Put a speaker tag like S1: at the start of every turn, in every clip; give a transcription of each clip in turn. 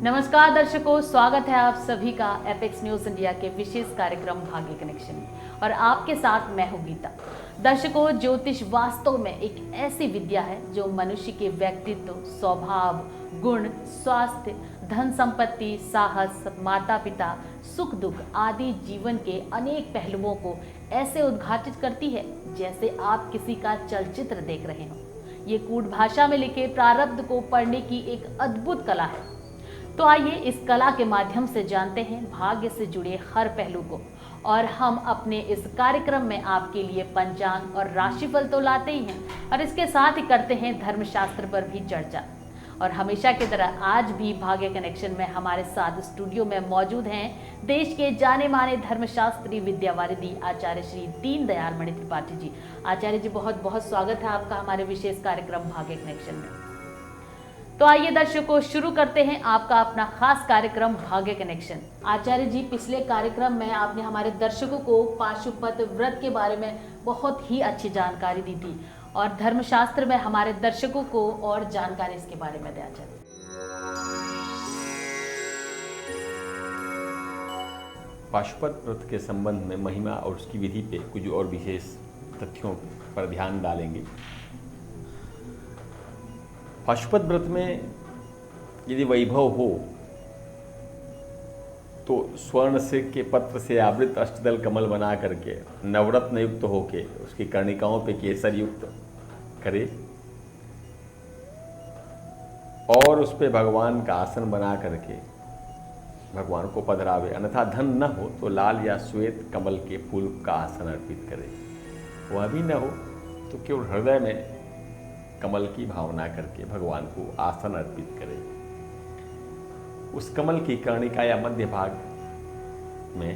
S1: नमस्कार दर्शकों, स्वागत है आप सभी का एपेक्स न्यूज इंडिया के विशेष कार्यक्रम भाग्य कनेक्शन में और आपके साथ मैं हूं गीता। दर्शकों, ज्योतिष वास्तव में एक ऐसी विद्या है जो मनुष्य के व्यक्तित्व, स्वभाव, गुण, स्वास्थ्य, धन संपत्ति, साहस, माता पिता, सुख दुख आदि जीवन के अनेक पहलुओं को ऐसे उद्घाटित करती है जैसे आप किसी का चलचित्र देख रहे हो। ये कूट भाषा में लिखे प्रारब्ध को पढ़ने की एक अद्भुत कला है। तो आइए इस कला के माध्यम से जानते हैं भाग्य से जुड़े हर पहलू को। और हम अपने इस कार्यक्रम में आपके लिए पंचांग और राशिफल तो लाते ही हैं और इसके साथ ही करते हैं धर्मशास्त्र पर भी चर्चा। और हमेशा की तरह आज भी भाग्य कनेक्शन में हमारे साथ स्टूडियो में मौजूद हैं देश के जाने माने धर्मशास्त्री विद्यावारिधि आचार्य श्री दीनदयाल मणि त्रिपाठी जी। आचार्य जी, बहुत बहुत स्वागत है आपका हमारे विशेष कार्यक्रम भाग्य कनेक्शन में। तो आइए दर्शकों, शुरू करते हैं आपका अपना खास कार्यक्रम भाग्य कनेक्शन। आचार्य जी, पिछले कार्यक्रम में आपने हमारे दर्शकों को पाशुपत व्रत के बारे में बहुत ही अच्छी जानकारी दी थी और धर्मशास्त्र में हमारे दर्शकों को और जानकारी इसके बारे में दें आचार्य।
S2: पाशुपत व्रत के संबंध में महिमा और उसकी विधि पे कुछ और विशेष तथ्यों पर ध्यान डालेंगे। पाशुपत व्रत में यदि वैभव हो तो स्वर्ण से के पत्र से आवृत अष्टदल कमल बना करके नवरत्न युक्त होके उसकी कर्णिकाओं पे केसर युक्त करे और उस पे भगवान का आसन बना करके भगवान को पधरावे। अन्यथा धन न हो तो लाल या श्वेत कमल के फूल का आसन अर्पित करे। वह भी न हो तो केवल हृदय में कमल की भावना करके भगवान को आसन अर्पित करें। उस कमल की कर्णिका या मध्य भाग में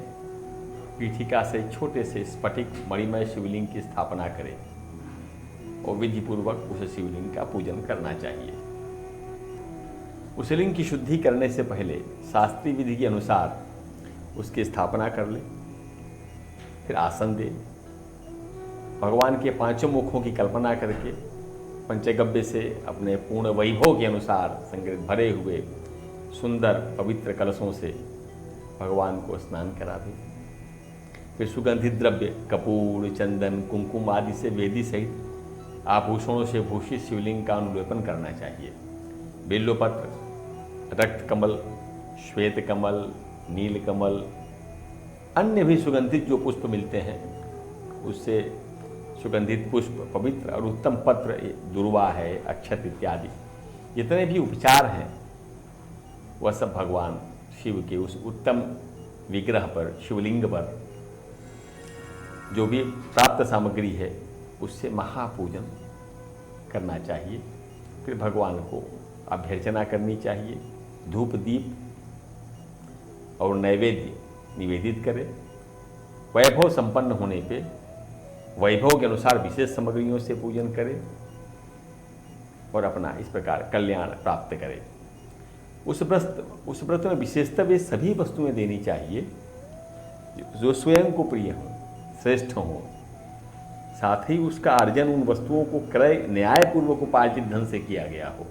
S2: पीठिका से छोटे से स्फटिक मणिमय शिवलिंग की स्थापना करें और विधि पूर्वक उस शिवलिंग का पूजन करना चाहिए। उस लिंग की शुद्धि करने से पहले शास्त्रीय विधि के अनुसार उसकी स्थापना कर ले, फिर आसन दे। भगवान के पांचों मुखों की कल्पना करके पंचगव्य से अपने पूर्ण वैभव के अनुसार संग्रहित भरे हुए सुंदर पवित्र कलशों से भगवान को स्नान करा दे। फिर सुगंधित द्रव्य कपूर, चंदन, कुमकुम आदि से वेदी सहित आभूषणों से भूषित शिवलिंग का अनुलेपन करना चाहिए। बेल्लोपत्र, रक्त कमल, श्वेत कमल, नील कमल, अन्य भी सुगंधित जो पुष्प मिलते हैं उससे सुगंधित पुष्प, पवित्र और उत्तम पत्र, दुर्वा है, अक्षत इत्यादि जितने भी उपचार हैं वह सब भगवान शिव के उस उत्तम विग्रह पर, शिवलिंग पर जो भी प्राप्त सामग्री है उससे महापूजन करना चाहिए। फिर भगवान को अभ्यर्चना करनी चाहिए। धूप, दीप और नैवेद्य निवेदित करें। वैभव संपन्न होने पे वैभव के अनुसार विशेष सामग्रियों से पूजन करें और अपना इस प्रकार कल्याण प्राप्त करें। उस व्रत में विशेषतः वे सभी वस्तुएं देनी चाहिए जो स्वयं को प्रिय हों, श्रेष्ठ हों। साथ ही उसका अर्जन उन वस्तुओं को क्रय न्यायपूर्वक उपार्जित धन से किया गया हो।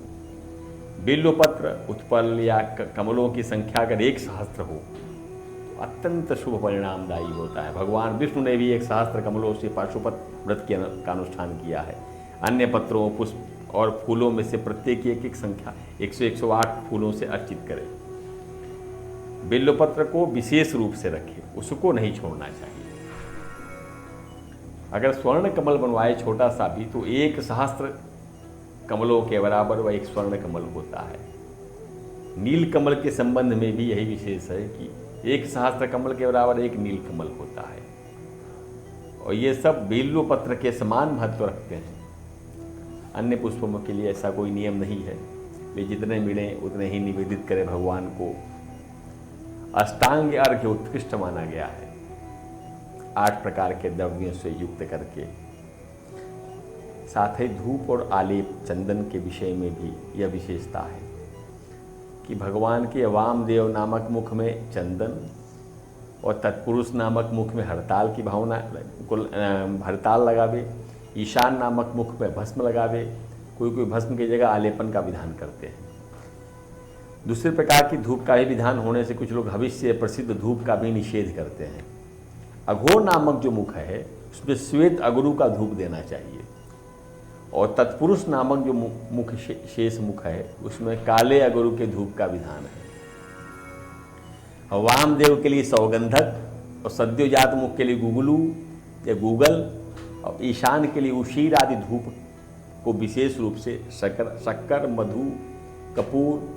S2: बिल्वपत्र, उत्पल या कमलों की संख्या अगर 1 सहस्त्र हो अत्यंत शुभ परिणामदायी होता है। भगवान विष्णु ने भी 1 सहस्त्र कमलों से पाशुपत व्रत का अनुष्ठान किया है। अन्य पत्रों, पुष्प और फूलों में से प्रत्येक एक संख्या 108 फूलों से अर्चित करें। बिल्वपत्र को विशेष रूप से रखें, उसको नहीं छोड़ना चाहिए। अगर स्वर्ण कमल बनवाए छोटा सा भी तो 1 सहस्त्र कमलों के बराबर वह 1 स्वर्ण कमल होता है। नील कमल के संबंध में भी यही विशेष है कि 1 सहस्त्र कमल के बराबर 1 नील कमल होता है। और ये सब बिल्वपत्र के समान महत्व रखते हैं। अन्य पुष्पों के लिए ऐसा कोई नियम नहीं है। वे जितने मिलें उतने ही निवेदित करें भगवान को। अष्टांग अर्घ्य उत्कृष्ट माना गया है। 8 प्रकार के द्रव्यों से युक्त करके। साथ ही धूप और आलेप चंदन के विषय में भी यह विशेषता है कि भगवान के वामदेव नामक मुख में चंदन और तत्पुरुष नामक मुख में हड़ताल की भावना को हड़ताल लगावे। ईशान नामक मुख में भस्म लगावे। कोई भस्म की जगह आलेपन का विधान करते हैं। दूसरे प्रकार की धूप का भी विधान होने से कुछ लोग भविष्य प्रसिद्ध धूप का भी निषेध करते हैं। अघोर नामक जो मुख है उसमें श्वेत अगरू का धूप देना चाहिए, और तत्पुरुष नामक जो मुख शेष मुख है उसमें काले अगरू के धूप का विधान है। वामदेव के लिए सौगंधक और सद्योजात मुख के लिए गुगलू या गूगल, और ईशान के लिए उशीर आदि धूप को विशेष रूप से शक्कर, मधु, कपूर,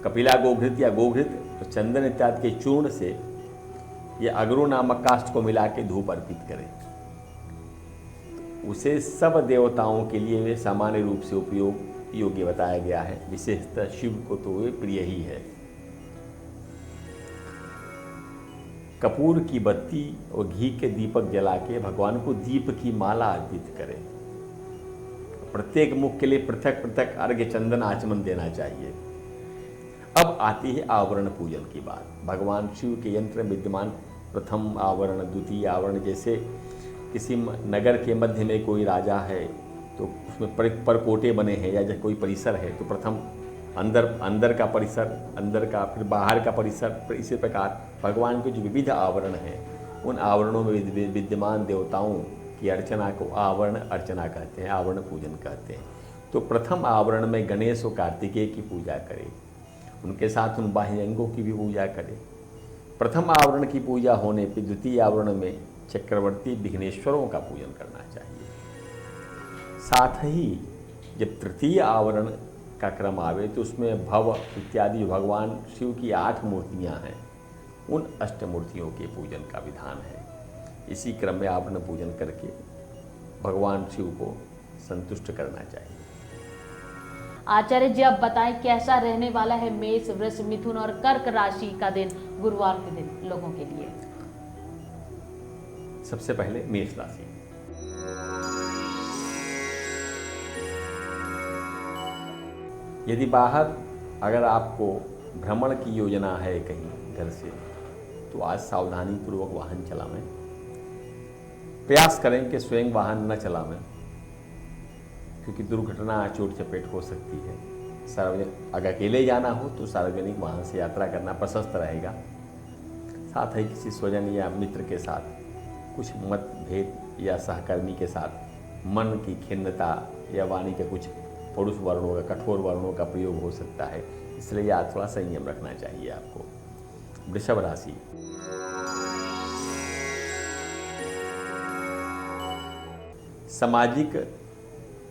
S2: कपिला गोघृत या गोघृत और चंदन इत्यादि के चूर्ण से या अगरू नामक काष्ठ को मिला के धूप अर्पित करें। उसे सब देवताओं के लिए वे सामान्य रूप से उपयोग योग्य बताया गया है, विशेषतः शिव को तो वे प्रिय ही है। कपूर की बत्ती और घी के दीपक जला के भगवान को दीप की माला अर्पित करें। प्रत्येक मुख के लिए पृथक पृथक अर्घ्य चंदन आचमन देना चाहिए। अब आती है आवरण पूजन की बात। भगवान शिव के यंत्र में विद्यमान प्रथम आवरण, द्वितीय आवरण, जैसे किसी नगर के मध्य में कोई राजा है तो उसमें परकोटे बने हैं, या जब कोई परिसर है तो प्रथम अंदर का परिसर, अंदर का, फिर बाहर का परिसर, फिर इसी प्रकार भगवान के जो विविध आवरण हैं उन आवरणों में विद्यमान देवताओं की अर्चना को आवरण अर्चना कहते हैं, आवरण पूजन कहते हैं। तो प्रथम आवरण में गणेश और कार्तिकेय की पूजा करें, उनके साथ उन बाह्य अंगों की भी पूजा करें। प्रथम आवरण की पूजा होने पर द्वितीय आवरण में चक्रवर्ती विघ्नेश्वरों का पूजन करना चाहिए। साथ ही जब तृतीय आवरण का क्रम आवे तो उसमें भव इत्यादि भगवान शिव की 8 मूर्तियां हैं, उन अष्टमूर्तियों के पूजन का विधान है। इसी क्रम में आवरण पूजन करके भगवान शिव को संतुष्ट करना चाहिए।
S1: आचार्य जी, आप बताएं कैसा रहने वाला है मेष, वृष, मिथुन और कर्क राशि का दिन गुरुवार के दिन लोगों के लिए?
S2: सबसे पहले मेष राशि। यदि बाहर अगर आपको भ्रमण की योजना है कहीं घर से, तो आज सावधानी पूर्वक वाहन चलावें। प्रयास करें कि स्वयं वाहन न चलावें, क्योंकि दुर्घटना, चोट चपेट हो सकती है। सार्वजनिक अगर अकेले जाना हो तो सार्वजनिक वाहन से यात्रा करना प्रशस्त रहेगा। साथ ही किसी स्वजन या मित्र के साथ कुछ मतभेद या सहकर्मी के साथ मन की खिन्नता या वाणी के कुछ परुष वर्णों का, कठोर वर्णों का प्रयोग हो सकता है, इसलिए आज थोड़ा संयम रखना चाहिए आपको। वृषभ राशि। सामाजिक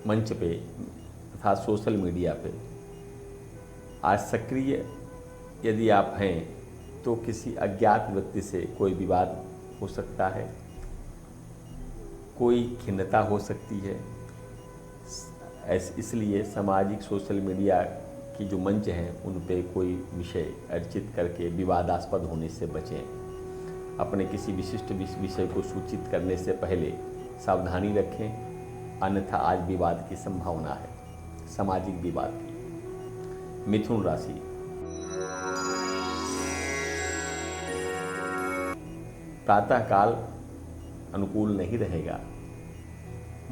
S2: मंच पे तथा सोशल मीडिया पे आज सक्रिय यदि आप हैं तो किसी अज्ञात व्यक्ति से कोई विवाद हो सकता है, कोई खिन्नता हो सकती है। इसलिए सामाजिक सोशल मीडिया की जो मंच हैं उन पे कोई विषय अर्चित करके विवादास्पद होने से बचें। अपने किसी विशिष्ट विषय को सूचित करने से पहले सावधानी रखें, अन्यथा आज विवाद की संभावना है, सामाजिक विवाद की। मिथुन राशि। प्रातःकाल अनुकूल नहीं रहेगा,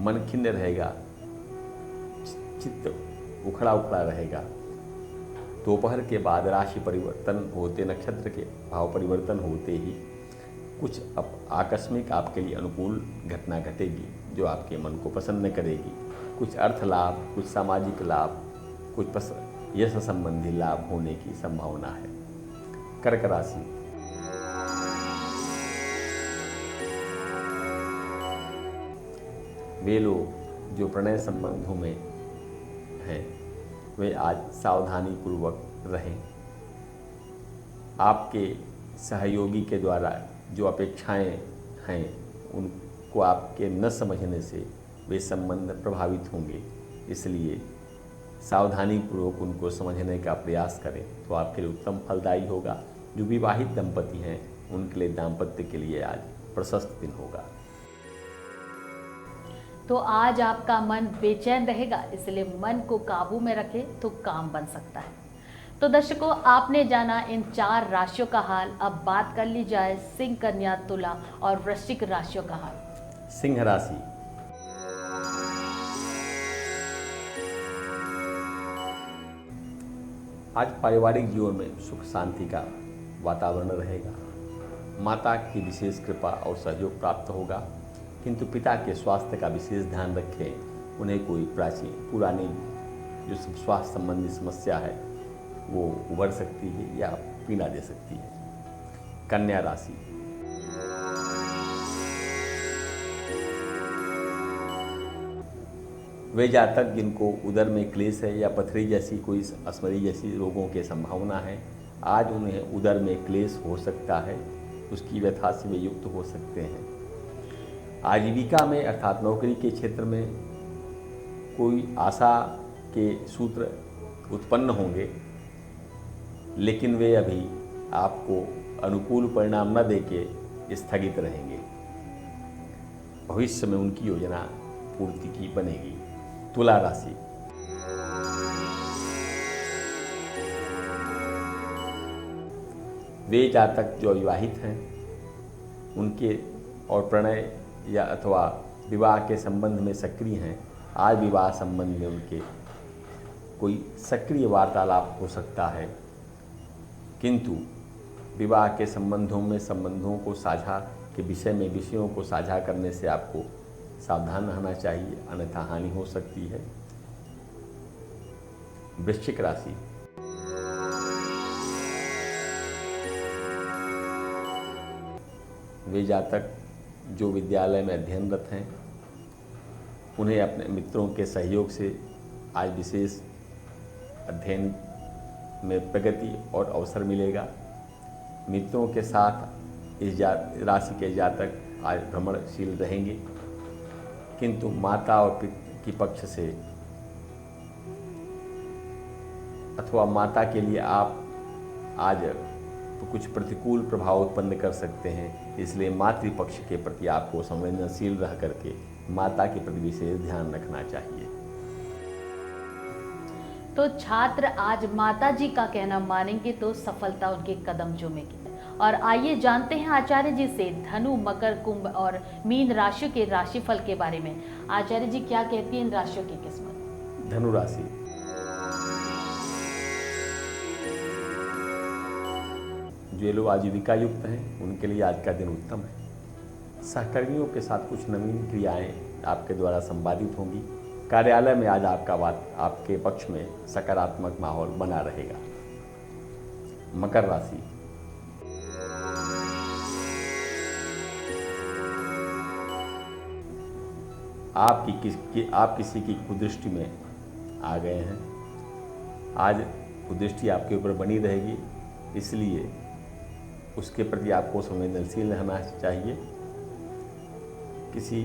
S2: मन खिन्न रहेगा, चित्त उखड़ा उखड़ा रहेगा। दोपहर के बाद राशि परिवर्तन होते, नक्षत्र के भाव परिवर्तन होते ही कुछ आकस्मिक आपके लिए अनुकूल घटना घटेगी जो आपके मन को प्रसन्न करेगी। कुछ अर्थ लाभ, कुछ सामाजिक लाभ, कुछ यश संबंधी लाभ होने की संभावना है। कर्क राशि। वे लोग जो प्रणय संबंधों में हैं वे आज सावधानी पूर्वक रहें। आपके सहयोगी के द्वारा जो अपेक्षाएं हैं उनको आपके न समझने से वे संबंध प्रभावित होंगे, इसलिए सावधानी पूर्वक उनको समझने का प्रयास करें तो आपके लिए उत्तम फलदायी होगा। जो विवाहित दंपति हैं उनके लिए दाम्पत्य के लिए आज प्रशस्त दिन होगा।
S1: तो आज आपका मन बेचैन रहेगा, इसलिए मन को काबू में रखें तो काम बन सकता है। तो दर्शकों, आपने जाना इन 4 राशियों का हाल। अब बात कर ली जाए सिंह, कन्या, तुला और वृश्चिक राशियों का हाल।
S2: सिंह राशि। आज पारिवारिक जीवन में सुख शांति का वातावरण रहेगा। माता की विशेष कृपा और सहयोग प्राप्त होगा, किंतु पिता के स्वास्थ्य का विशेष ध्यान रखें। उन्हें कोई पुरानी जो स्वास्थ्य संबंधी समस्या है वो उभर सकती है या पीड़ा दे सकती है। कन्या राशि, वे जातक जिनको उदर में क्लेश है या पथरी जैसी कोई अस्मरी जैसी रोगों की संभावना है, आज उन्हें उदर में क्लेश हो सकता है, उसकी व्यथा से वे युक्त हो सकते हैं। आजीविका में अर्थात नौकरी के क्षेत्र में कोई आशा के सूत्र उत्पन्न होंगे, लेकिन वे अभी आपको अनुकूल परिणाम न देके स्थगित रहेंगे। भविष्य में उनकी योजना पूर्ति की बनेगी। तुला राशि, वे जातक जो विवाहित हैं उनके और प्रणय या अथवा विवाह के संबंध में सक्रिय हैं, आज विवाह संबंध में उनके कोई सक्रिय वार्तालाप हो सकता है, किंतु विवाह के संबंधों को साझा के विषयों को साझा करने से आपको सावधान रहना चाहिए, अन्यथा हानि हो सकती है। वृश्चिक राशि, वे जातक जो विद्यालय में अध्ययनरत हैं उन्हें अपने मित्रों के सहयोग से आज विशेष अध्ययन में प्रगति और अवसर मिलेगा। मित्रों के साथ इस राशि के जातक आज भ्रमणशील रहेंगे, किंतु माता और पिता की पक्ष से अथवा माता के लिए आप आज कुछ प्रतिकूल प्रभाव उत्पन्न कर सकते हैं, इसलिए मातृपक्ष के प्रति आपको संवेदनशील रह करके माता के प्रति विशेष ध्यान रखना चाहिए।
S1: तो छात्र आज माता जी का कहना मानेंगे तो सफलता उनके कदम चूमेगी। और आइए जानते हैं आचार्य जी से धनु, मकर, कुंभ और मीन राशियों के राशिफल के बारे में। आचार्य जी क्या कहती हैं इन राशियों की किस्मत?
S2: धनु राशि, जो लोग आजीविका युक्त हैं उनके लिए आज का दिन उत्तम है। सहकर्मियों के साथ कुछ नवीन क्रियाएं आपके द्वारा संपादित होंगी। कार्यालय में आज आपके पक्ष में सकारात्मक माहौल बना रहेगा। मकर राशि, आप किसी की कुदृष्टि में आ गए हैं। आज कुदृष्टि आपके ऊपर बनी रहेगी, इसलिए उसके प्रति आपको संवेदनशील रहना चाहिए। किसी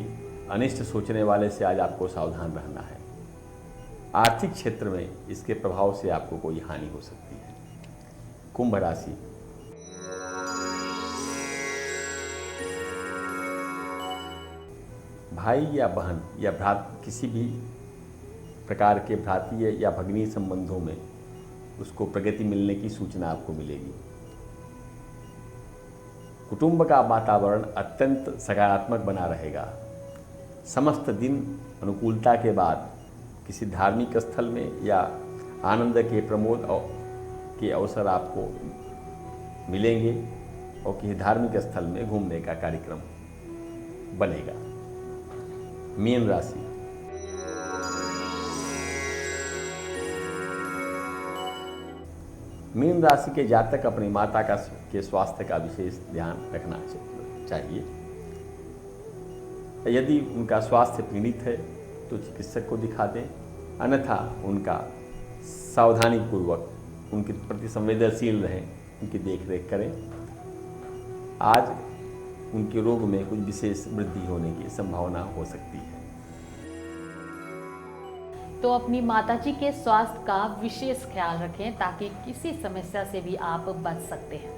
S2: अनिष्ट सोचने वाले से आज आपको सावधान रहना है। आर्थिक क्षेत्र में इसके प्रभाव से आपको कोई हानि हो सकती है। कुंभ राशि, भाई या बहन या किसी भी प्रकार के भ्रातीय या भगिनी संबंधों में उसको प्रगति मिलने की सूचना आपको मिलेगी। कुटुंब का वातावरण अत्यंत सकारात्मक बना रहेगा। समस्त दिन अनुकूलता के बाद किसी धार्मिक स्थल में या आनंद के प्रमोद के अवसर आपको मिलेंगे और किसी धार्मिक स्थल में घूमने का कार्यक्रम बनेगा। मीन राशि, मीन राशि के जातक अपनी माता के स्वास्थ्य का विशेष ध्यान रखना चाहिए। यदि उनका स्वास्थ्य पीड़ित है तो चिकित्सक को दिखा दें, अन्यथा उनका सावधानीपूर्वक उनके प्रति संवेदनशील रहें, उनकी देखरेख करें। आज उनके रोग में कुछ विशेष वृद्धि होने की संभावना हो सकती है।
S1: तो अपनी माताजी के स्वास्थ्य का विशेष ख्याल रखें ताकि किसी समस्या से भी आप बच सकते हैं।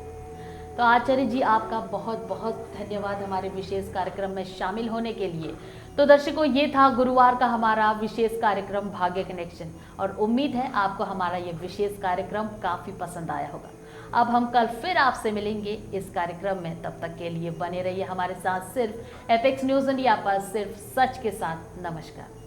S1: तो आचार्य जी आपका बहुत बहुत धन्यवाद हमारे विशेष कार्यक्रम में शामिल होने के लिए। तो दर्शकों, ये था गुरुवार का हमारा विशेष कार्यक्रम भाग्य कनेक्शन और उम्मीद है आपको हमारा ये विशेष कार्यक्रम काफ़ी पसंद आया होगा। अब हम कल फिर आपसे मिलेंगे इस कार्यक्रम में। तब तक के लिए बने रहिए हमारे साथ सिर्फ एपेक्स न्यूज़ इंडिया पर, सिर्फ सच के साथ। नमस्कार।